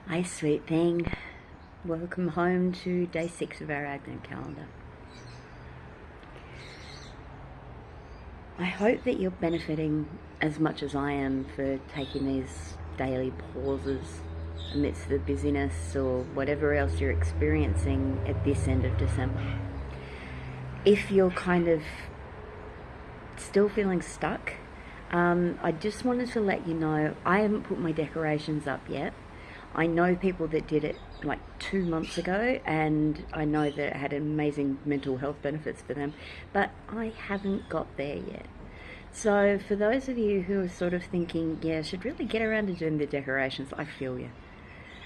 Hi, sweet thing. Welcome home to day 6 of our Advent calendar. I hope that you're benefiting as much as I am for taking these daily pauses amidst the busyness or whatever else you're experiencing at this end of December. If you're kind of still feeling stuck, I just wanted to let you know I haven't put my decorations up yet. I know people that did it like 2 months ago, and I know that it had amazing mental health benefits for them, but I haven't got there yet. So for those of you who are sort of thinking, yeah, I should really get around to doing the decorations, I feel you.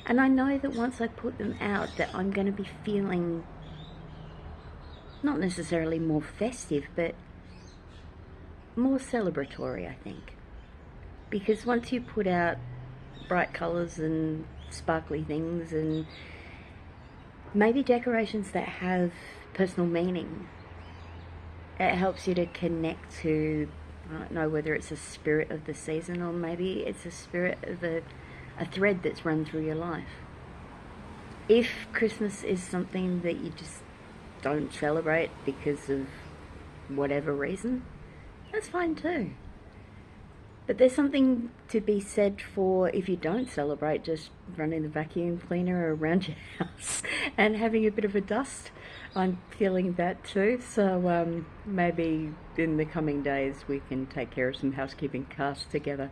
And I know that once I put them out that I'm going to be feeling not necessarily more festive, but more celebratory, I think. Because once you put out bright colours and sparkly things and maybe decorations that have personal meaning, it helps you to connect to, I don't know whether it's a spirit of the season or maybe it's a spirit of a thread that's run through your life. If Christmas is something that you just don't celebrate because of whatever reason, that's fine too. But there's something to be said for, if you don't celebrate, just running the vacuum cleaner around your house and having a bit of a dust. I'm feeling that too, so maybe in the coming days we can take care of some housekeeping tasks together.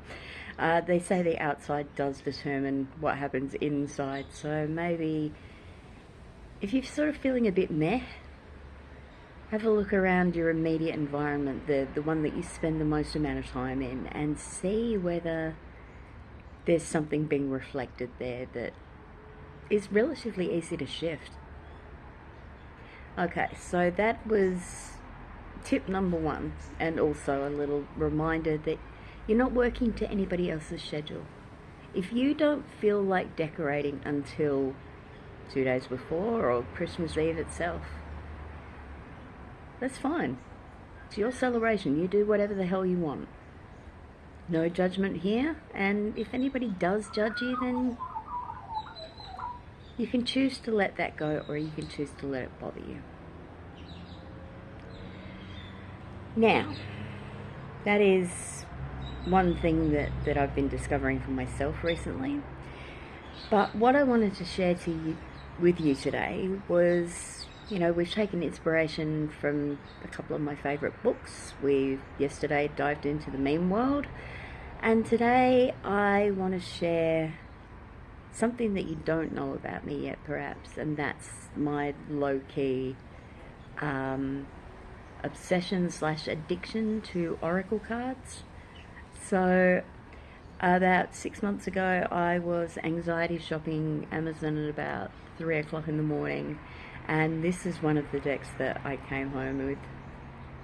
They say the outside does determine what happens inside, so maybe if you're sort of feeling a bit meh, have a look around your immediate environment, the one that you spend the most amount of time in, and see whether there's something being reflected there that is relatively easy to shift. Okay, so that was tip number 1, and also a little reminder that you're not working to anybody else's schedule. If you don't feel like decorating until 2 days before or Christmas Eve itself, that's fine. It's your celebration. You do whatever the hell you want. No judgment here, and if anybody does judge you, then you can choose to let that go, or you can choose to let it bother you. Now, that is one thing that I've been discovering for myself recently. But what I wanted to share with you today was, we've taken inspiration from a couple of my favourite books. We yesterday dived into the meme world, and today I want to share something that you don't know about me yet, perhaps, and that's my low-key obsession/addiction to oracle cards. So about 6 months ago, I was anxiety shopping Amazon at about 3 o'clock in the morning, and this is one of the decks that I came home with.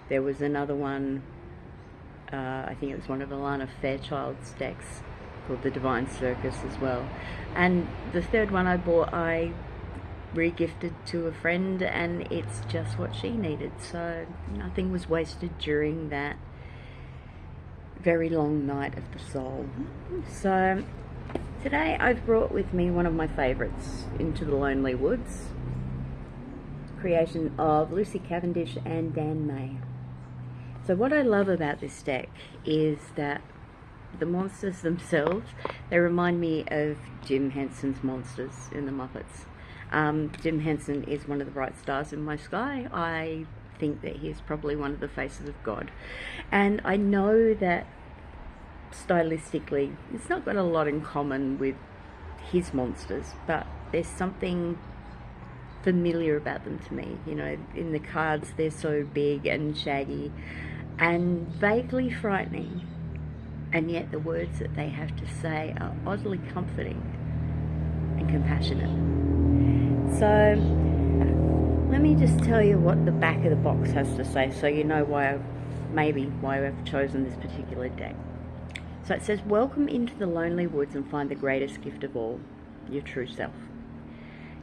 There was another one, I think it was one of Alana Fairchild's decks, called the Divine Circus as well. And the third one I bought, I re-gifted to a friend, and it's just what she needed. So nothing was wasted during that very long night of the soul. So today I've brought with me one of my favourites, Into the Lonely Woods, creation of Lucy Cavendish and Dan May. So what I love about this deck is that the monsters themselves, they remind me of Jim Henson's monsters in the Muppets. Jim Henson is one of the bright stars in my sky. I think that he's probably one of the faces of God. And I know that stylistically, it's not got a lot in common with his monsters, but there's something familiar about them to me. In the cards, they're so big and shaggy and vaguely frightening, and yet the words that they have to say are oddly comforting and compassionate. So let me just tell you what the back of the box has to say, so you know why I've chosen this particular deck. So it says, welcome into the lonely woods and find the greatest gift of all, your true self.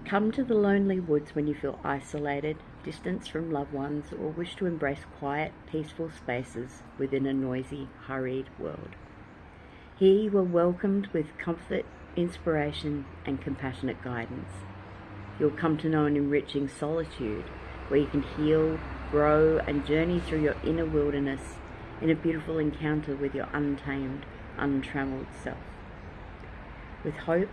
Come to the lonely woods when you feel isolated, distanced from loved ones, or wish to embrace quiet, peaceful spaces within a noisy, hurried world. Here you are welcomed with comfort, inspiration, and compassionate guidance. You'll come to know an enriching solitude where you can heal, grow, and journey through your inner wilderness in a beautiful encounter with your untamed, untrammeled self. With hope,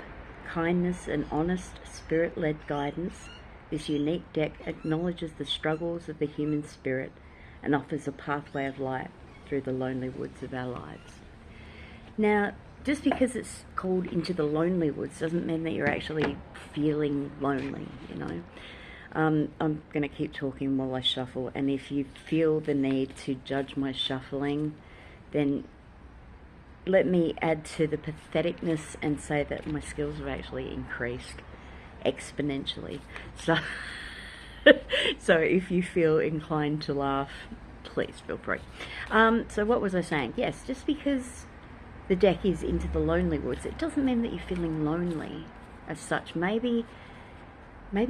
kindness, and honest, spirit-led guidance, this unique deck acknowledges the struggles of the human spirit and offers a pathway of light through the lonely woods of our lives. Now, just because it's called Into the Lonely Woods doesn't mean that you're actually feeling lonely, you know. I'm going to keep talking while I shuffle, and if you feel the need to judge my shuffling, then let me add to the patheticness and say that my skills have actually increased exponentially. So, so if you feel inclined to laugh, please feel free. So what was I saying? Yes, just because the deck is Into the Lonely Woods, it doesn't mean that you're feeling lonely as such. Maybe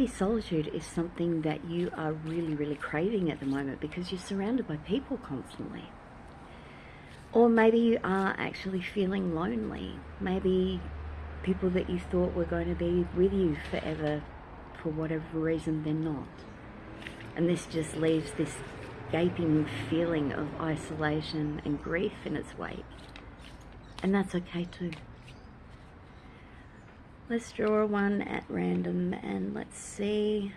solitude is something that you are really, really craving at the moment because you're surrounded by people constantly. Or maybe you are actually feeling lonely. Maybe people that you thought were going to be with you forever, for whatever reason, they're not. And this just leaves this gaping feeling of isolation and grief in its wake. And that's okay too. Let's draw one at random and let's see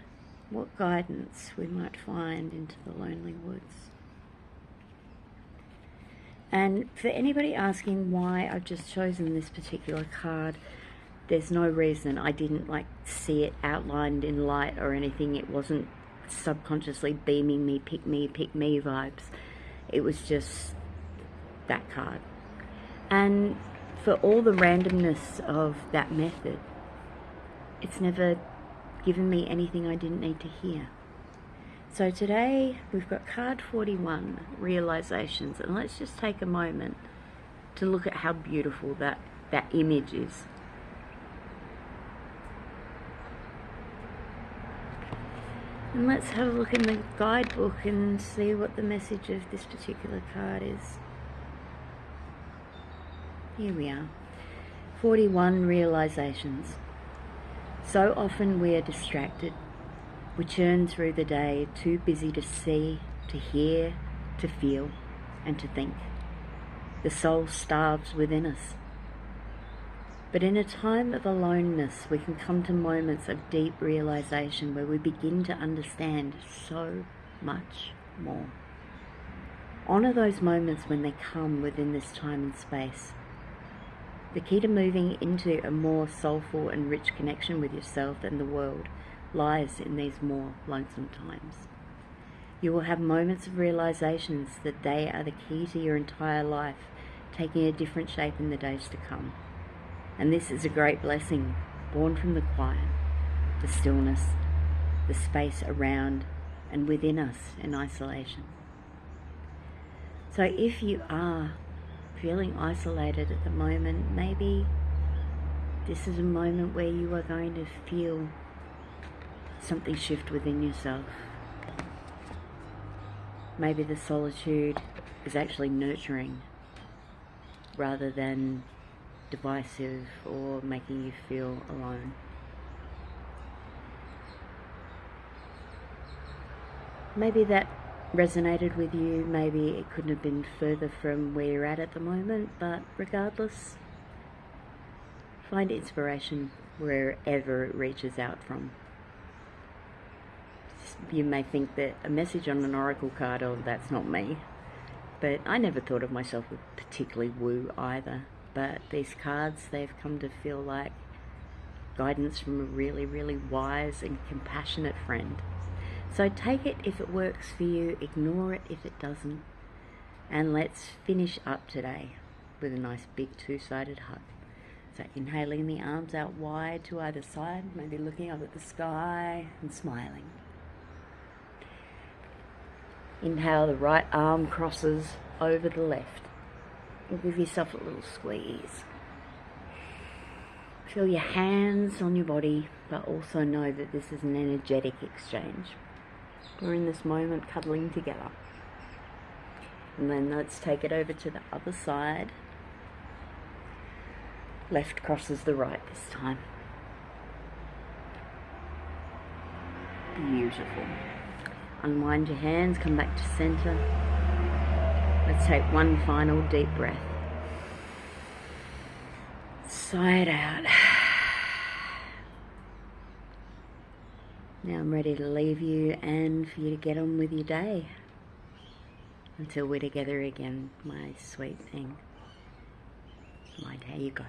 what guidance we might find into the lonely woods. And for anybody asking why I've just chosen this particular card, there's no reason. I didn't see it outlined in light or anything. It wasn't subconsciously beaming me, pick me vibes. It was just that card. And for all the randomness of that method, it's never given me anything I didn't need to hear. So today we've got card 41, Realizations, and let's just take a moment to look at how beautiful that image is. And let's have a look in the guidebook and see what the message of this particular card is. Here we are. 41, Realizations. So often we are distracted. We churn through the day, too busy to see, to hear, to feel, and to think. The soul starves within us. But in a time of aloneness, we can come to moments of deep realization where we begin to understand so much more. Honor those moments when they come within this time and space. The key to moving into a more soulful and rich connection with yourself and the world lies in these more lonesome times. You will have moments of realizations that they are the key to your entire life, taking a different shape in the days to come. And this is a great blessing, born from the quiet, the stillness, the space around and within us in isolation. So if you are feeling isolated at the moment, maybe this is a moment where you are going to feel something shift within yourself. Maybe the solitude is actually nurturing rather than divisive or making you feel alone. Maybe that resonated with you, maybe it couldn't have been further from where you're at the moment, but regardless, find inspiration wherever it reaches out from. You may think that a message on an oracle card, oh, that's not me, but I never thought of myself as particularly woo either. But these cards, they've come to feel like guidance from a really, really wise and compassionate friend. So take it if it works for you, ignore it if it doesn't, and let's finish up today with a nice big two-sided hug. So inhaling the arms out wide to either side, maybe looking up at the sky and smiling. Inhale, the right arm crosses over the left. And give yourself a little squeeze. Feel your hands on your body, but also know that this is an energetic exchange. We're in this moment cuddling together. And then let's take it over to the other side. Left crosses the right this time. Beautiful. Unwind your hands, come back to center. Let's take one final deep breath. Sigh it out. Now I'm ready to leave you and for you to get on with your day. Until we're together again, my sweet thing. My day, you go.